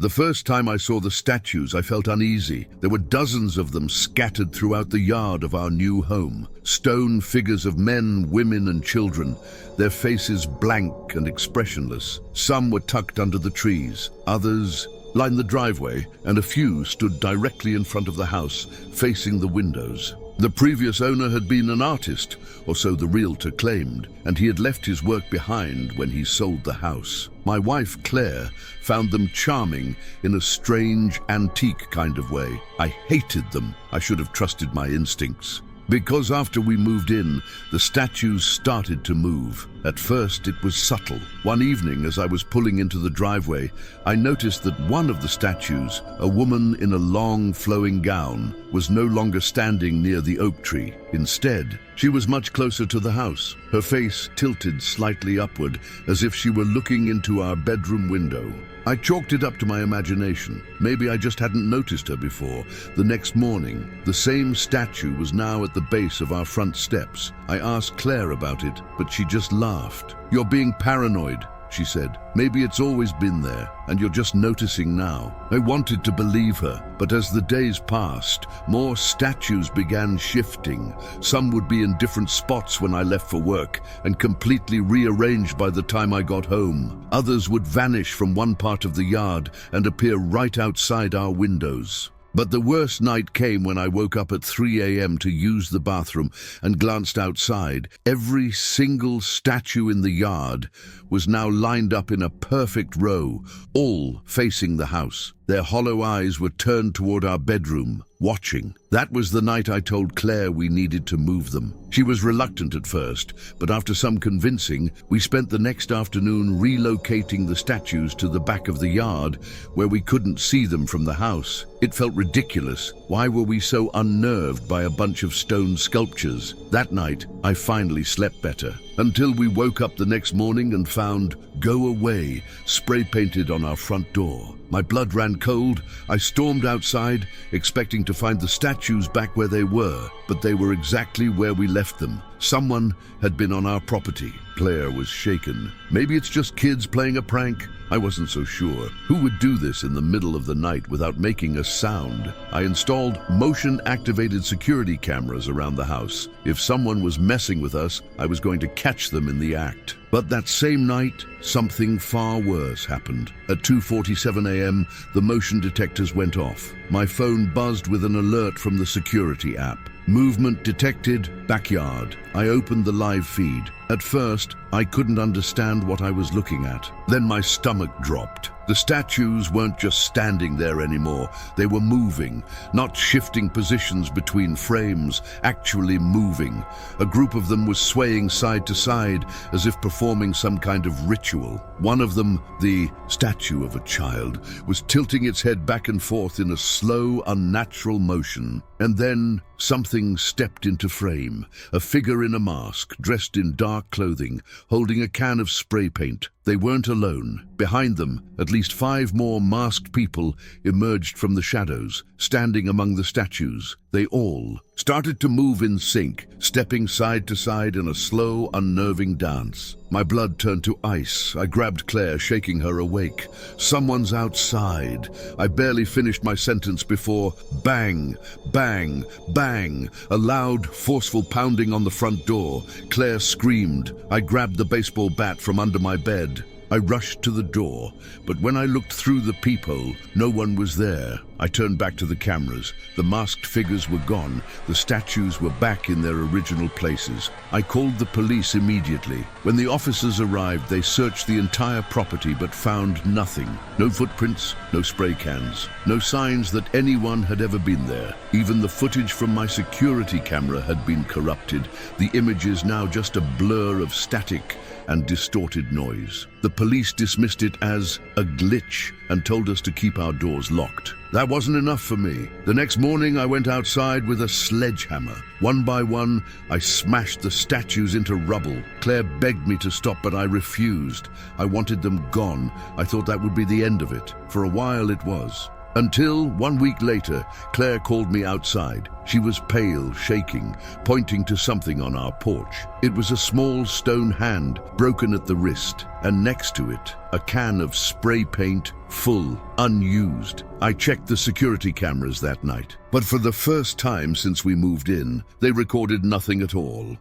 The first time I saw the statues, I felt uneasy. There were dozens of them scattered throughout the yard of our new home. Stone figures of men, women, and children, their faces blank and expressionless. Some were tucked under the trees, others lined the driveway, and a few stood directly in front of the house, facing the windows. The previous owner had been an artist, or so the realtor claimed, and he had left his work behind when he sold the house. My wife, Claire, found them charming in a strange, antique kind of way. I hated them. I should have trusted my instincts. Because after we moved in, the statues started to move. At first, it was subtle. One evening, as I was pulling into the driveway, I noticed that one of the statues, a woman in a long, flowing gown, was no longer standing near the oak tree. Instead, she was much closer to the house, her face tilted slightly upward, as if she were looking into our bedroom window. I chalked it up to my imagination. Maybe I just hadn't noticed her before. The next morning, the same statue was now at the base of our front steps. I asked Claire about it, but she just laughed. "You're being paranoid," she said. "Maybe it's always been there, and you're just noticing now." I wanted to believe her, but as the days passed, more statues began shifting. Some would be in different spots when I left for work, and completely rearranged by the time I got home. Others would vanish from one part of the yard and appear right outside our windows. But the worst night came when I woke up at 3 a.m. to use the bathroom and glanced outside. Every single statue in the yard was now lined up in a perfect row, all facing the house. Their hollow eyes were turned toward our bedroom, watching. That was the night I told Claire we needed to move them. She was reluctant at first, but after some convincing, we spent the next afternoon relocating the statues to the back of the yard where we couldn't see them from the house. It felt ridiculous. Why were we so unnerved by a bunch of stone sculptures? That night, I finally slept better, until we woke up the next morning and found "Go Away" spray painted on our front door. My blood ran cold. I stormed outside, expecting to find the statues back where they were, but they were exactly where we left them. Someone had been on our property. Claire was shaken. Maybe it's just kids playing a prank. I wasn't so sure. Who would do this in the middle of the night without making a sound? I installed motion-activated security cameras around the house. If someone was messing with us, I was going to catch them in the act. But that same night, something far worse happened. At 2:47 a.m., the motion detectors went off. My phone buzzed with an alert from the security app. Movement detected, backyard. I opened the live feed. At first, I couldn't understand what I was looking at. Then my stomach dropped. The statues weren't just standing there anymore. They were moving, not shifting positions between frames, actually moving. A group of them was swaying side to side as if performing some kind of ritual. One of them, the statue of a child, was tilting its head back and forth in a slow, unnatural motion. And then something stepped into frame. A figure in a mask, dressed in dark clothing, holding a can of spray paint. They weren't alone. Behind them, at least 5 more masked people emerged from the shadows, standing among the statues. They all started to move in sync, stepping side to side in a slow, unnerving dance. My blood turned to ice. I grabbed Claire, shaking her awake. "Someone's outside." I barely finished my sentence before bang, bang, bang, a loud, forceful pounding on the front door. Claire screamed. I grabbed the baseball bat from under my bed. I rushed to the door, but when I looked through the peephole, no one was there. I turned back to the cameras. The masked figures were gone. The statues were back in their original places. I called the police immediately. When the officers arrived, they searched the entire property but found nothing. No footprints, no spray cans, no signs that anyone had ever been there. Even the footage from my security camera had been corrupted. The image is now just a blur of static and distorted noise. The police dismissed it as a glitch and told us to keep our doors locked. That wasn't enough for me. The next morning, I went outside with a sledgehammer. One by one, I smashed the statues into rubble. Claire begged me to stop, but I refused. I wanted them gone. I thought that would be the end of it. For a while, it was. Until 1 week later, Claire called me outside. She was pale, shaking, pointing to something on our porch. It was a small stone hand, broken at the wrist, and next to it, a can of spray paint full, unused. I checked the security cameras that night, but for the first time since we moved in, they recorded nothing at all.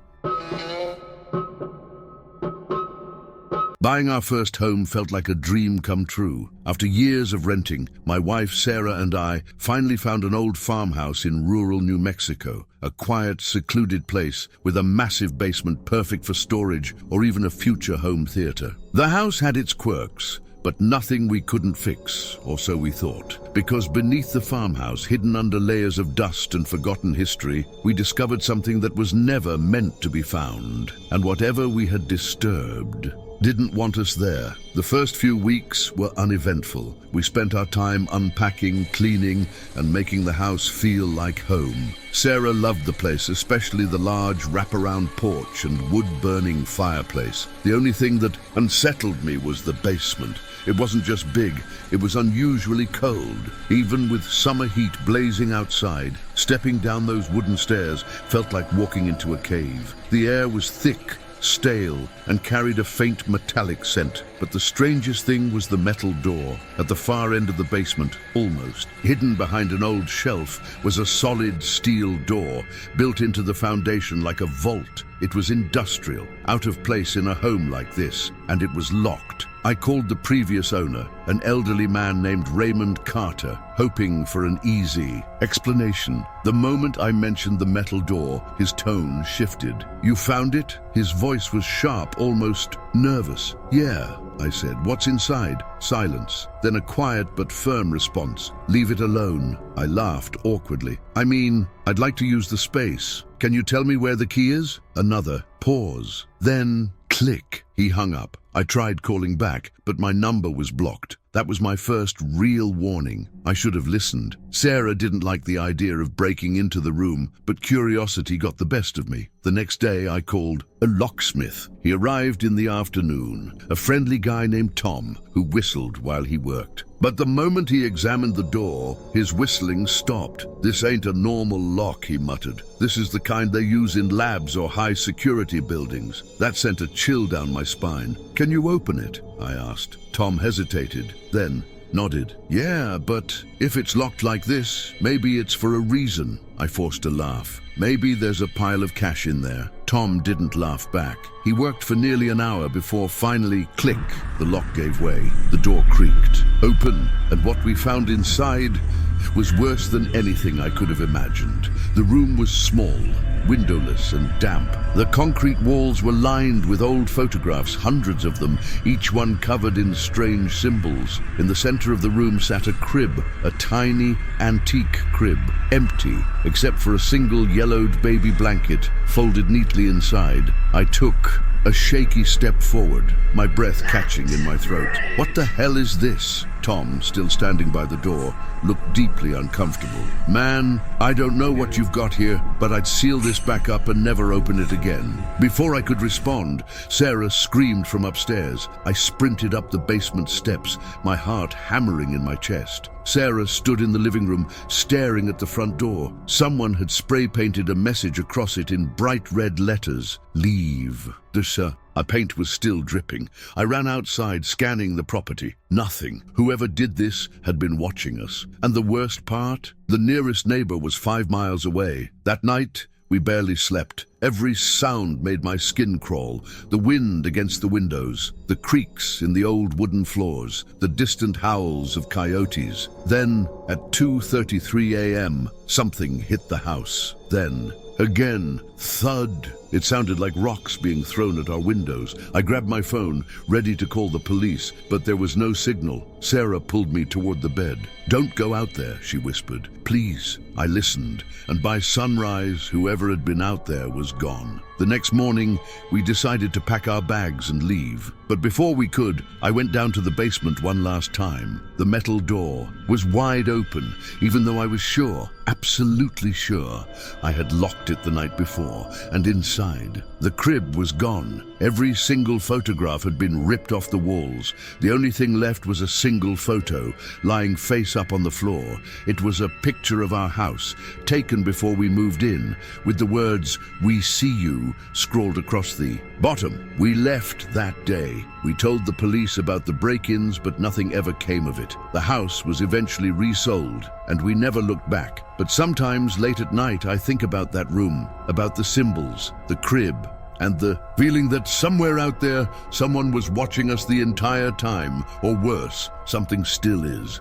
Buying our first home felt like a dream come true. After years of renting, my wife Sarah and I finally found an old farmhouse in rural New Mexico, a quiet, secluded place with a massive basement perfect for storage or even a future home theater. The house had its quirks, but nothing we couldn't fix, or so we thought. Because beneath the farmhouse, hidden under layers of dust and forgotten history, we discovered something that was never meant to be found. And whatever we had disturbed didn't want us there. The first few weeks were uneventful. We spent our time unpacking, cleaning, and making the house feel like home. Sarah loved the place, especially the large wraparound porch and wood-burning fireplace. The only thing that unsettled me was the basement. It wasn't just big, it was unusually cold. Even with summer heat blazing outside, stepping down those wooden stairs felt like walking into a cave. The air was thick, stale, and carried a faint metallic scent. But the strangest thing was the metal door. At the far end of the basement, almost hidden behind an old shelf, was a solid steel door built into the foundation like a vault. It was industrial, out of place in a home like this, and it was locked. I called the previous owner, an elderly man named Raymond Carter, hoping for an easy explanation. The moment I mentioned the metal door, his tone shifted. "You found it?" His voice was sharp, almost nervous. "Yeah," I said. "What's inside?" Silence. Then a quiet but firm response. "Leave it alone." I laughed awkwardly. "I mean, I'd like to use the space. Can you tell me where the key is?" Another pause. Then click. He hung up. I tried calling back, but my number was blocked. That was my first real warning. I should have listened. Sarah didn't like the idea of breaking into the room, but curiosity got the best of me. The next day I called a locksmith. He arrived in the afternoon, a friendly guy named Tom, who whistled while he worked. But the moment he examined the door, his whistling stopped. "This ain't a normal lock," he muttered. "This is the kind they use in labs or high-security buildings." That sent a chill down my spine. "Can you open it?" I asked. Tom hesitated, then nodded. "Yeah, but if it's locked like this, maybe it's for a reason." I forced a laugh. "Maybe there's a pile of cash in there." Tom didn't laugh back. He worked for nearly an hour before finally, click, the lock gave way. The door creaked open, and what we found inside was worse than anything I could have imagined. The room was small, windowless and damp. The concrete walls were lined with old photographs, hundreds of them, each one covered in strange symbols. In the center of the room sat a crib, a tiny, antique crib, empty, except for a single yellowed baby blanket folded neatly inside. I took a shaky step forward, my breath catching in my throat. "What the hell is this?" Tom, still standing by the door, looked deeply uncomfortable. "Man, I don't know what you've got here, but I'd seal this back up and never open it again." Before I could respond, Sarah screamed from upstairs. I sprinted up the basement steps, my heart hammering in my chest. Sarah stood in the living room, staring at the front door. Someone had spray-painted a message across it in bright red letters. "Leave." Our paint was still dripping. I ran outside, scanning the property. Nothing. Whoever did this had been watching us. And the worst part? The nearest neighbor was 5 miles away. That night, we barely slept. Every sound made my skin crawl. The wind against the windows, the creaks in the old wooden floors, the distant howls of coyotes. Then, at 2:33 a.m., something hit the house. Then, again, thud. It sounded like rocks being thrown at our windows. I grabbed my phone, ready to call the police, but there was no signal. Sarah pulled me toward the bed. "Don't go out there," she whispered. "Please." I listened, and by sunrise, whoever had been out there was gone. The next morning, we decided to pack our bags and leave. But before we could, I went down to the basement one last time. The metal door was wide open, even though I was sure, absolutely sure, I had locked it the night before, and inside The crib was gone. Every single photograph had been ripped off the walls. The only thing left was a single photo, lying face up on the floor. It was a picture of our house, taken before we moved in, with the words, "We see you," scrawled across the bottom. We left that day. We told the police about the break-ins, but nothing ever came of it. The house was eventually resold, and we never looked back. But sometimes late at night I think about that room, about the symbols, the crib, and the feeling that somewhere out there someone was watching us the entire time, or worse, something still is.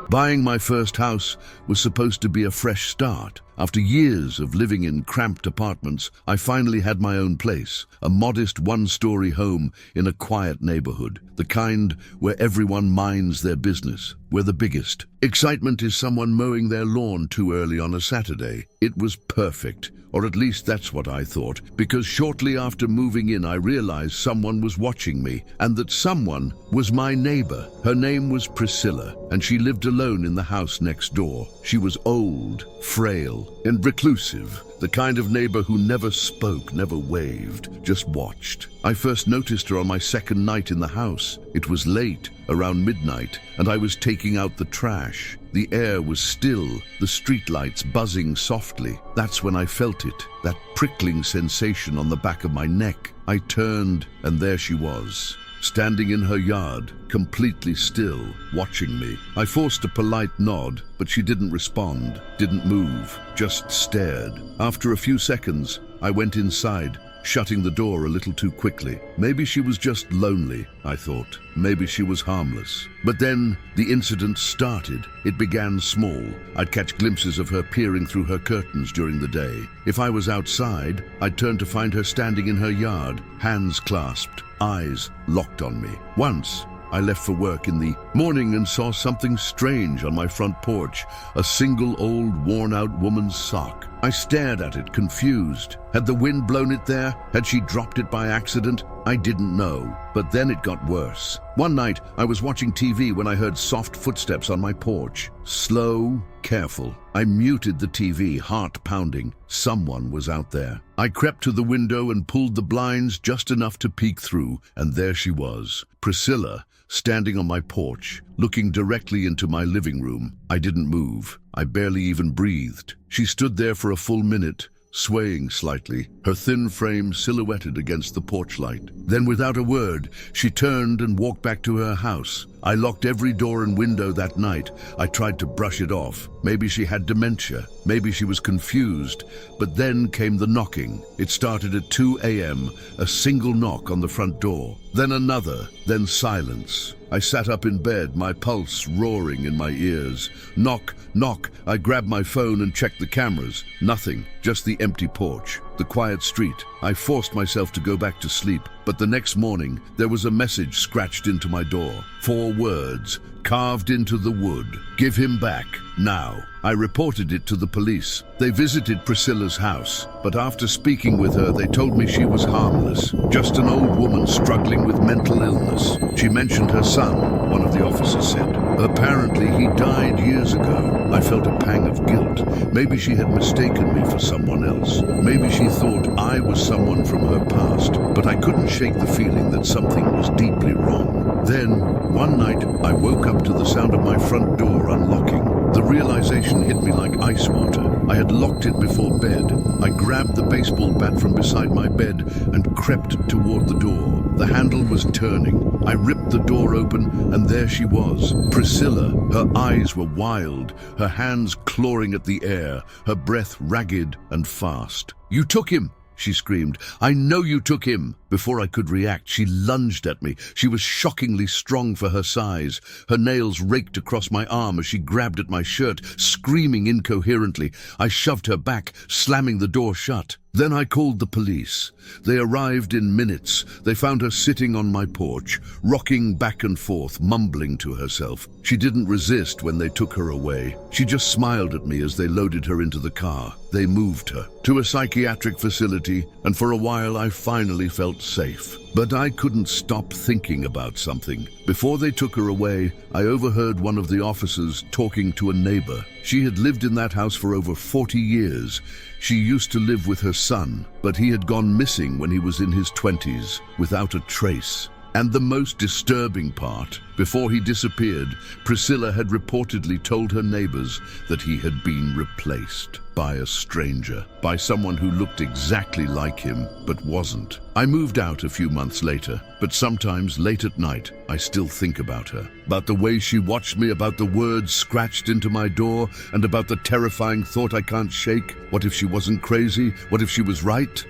Buying my first house was supposed to be a fresh start. After years of living in cramped apartments, I finally had my own place, a modest one-story home in a quiet neighborhood, the kind where everyone minds their business. We're the biggest. Excitement is someone mowing their lawn too early on a Saturday. It was perfect, or at least that's what I thought, because shortly after moving in I realized someone was watching me, and that someone was my neighbor. Her name was Priscilla, and she lived alone in the house next door. She was old, frail, and reclusive, the kind of neighbor who never spoke, never waved, just watched. I first noticed her on my second night in the house. It was late, around midnight, and I was taking out the trash. The air was still, the streetlights buzzing softly. That's when I felt it, that prickling sensation on the back of my neck. I turned, and there she was, standing in her yard, completely still, watching me. I forced a polite nod, but she didn't respond, didn't move, just stared. After a few seconds, I went inside, shutting the door a little too quickly. Maybe she was just lonely, I thought. Maybe she was harmless. But then the incident started. It began small. I'd catch glimpses of her peering through her curtains during the day. If I was outside, I'd turn to find her standing in her yard, hands clasped, eyes locked on me. Once, I left for work in the morning and saw something strange on my front porch, a single old worn-out woman's sock. I stared at it, confused. Had the wind blown it there? Had she dropped it by accident? I didn't know. But then it got worse. One night, I was watching TV when I heard soft footsteps on my porch. Slow, careful. I muted the TV, heart pounding. Someone was out there. I crept to the window and pulled the blinds just enough to peek through, and there she was, Priscilla, standing on my porch, looking directly into my living room. I didn't move. I barely even breathed. She stood there for a full minute, swaying slightly, her thin frame silhouetted against the porch light. Then, without a word, she turned and walked back to her house. I locked every door and window that night. I tried to brush it off. Maybe she had dementia. Maybe she was confused. But then came the knocking. It started at 2 a.m., a single knock on the front door. Then another, then silence. I sat up in bed, my pulse roaring in my ears. Knock, knock. I grabbed my phone and checked the cameras. Nothing, just the empty porch, the quiet street. I forced myself to go back to sleep, but the next morning there was a message scratched into my door. 4 words, carved into the wood. Give him back, now. I reported it to the police. They visited Priscilla's house, but after speaking with her, they told me she was harmless, just an old woman struggling with mental illness. She mentioned her son, one of the officers said. Apparently, he died years ago. I felt a pang of guilt. Maybe she had mistaken me for someone else. Maybe she thought I was someone from her past, but I couldn't shake the feeling that something was deeply wrong. Then, one night, I woke up to the sound of my front door unlocking. The realization hit me like ice water. I had locked it before bed. I grabbed the baseball bat from beside my bed and crept toward the door. The handle was turning. I ripped the door open, and there she was, Priscilla. Her eyes were wild, her hands clawing at the air, her breath ragged and fast. "You took him!" she screamed. "I know you took him!" Before I could react, she lunged at me. She was shockingly strong for her size. Her nails raked across my arm as she grabbed at my shirt, screaming incoherently. I shoved her back, slamming the door shut. Then I called the police. They arrived in minutes. They found her sitting on my porch, rocking back and forth, mumbling to herself. She didn't resist when they took her away. She just smiled at me as they loaded her into the car. They moved her to a psychiatric facility, and for a while I finally felt safe. But I couldn't stop thinking about something. Before they took her away, I overheard one of the officers talking to a neighbor. She had lived in that house for over 40 years. She used to live with her son, but he had gone missing when he was in his 20s, without a trace. And the most disturbing part, before he disappeared, Priscilla had reportedly told her neighbors that he had been replaced by a stranger, by someone who looked exactly like him, but wasn't. I moved out a few months later, but sometimes late at night, I still think about her. About the way she watched me, about the words scratched into my door, and about the terrifying thought I can't shake. What if she wasn't crazy? What if she was right?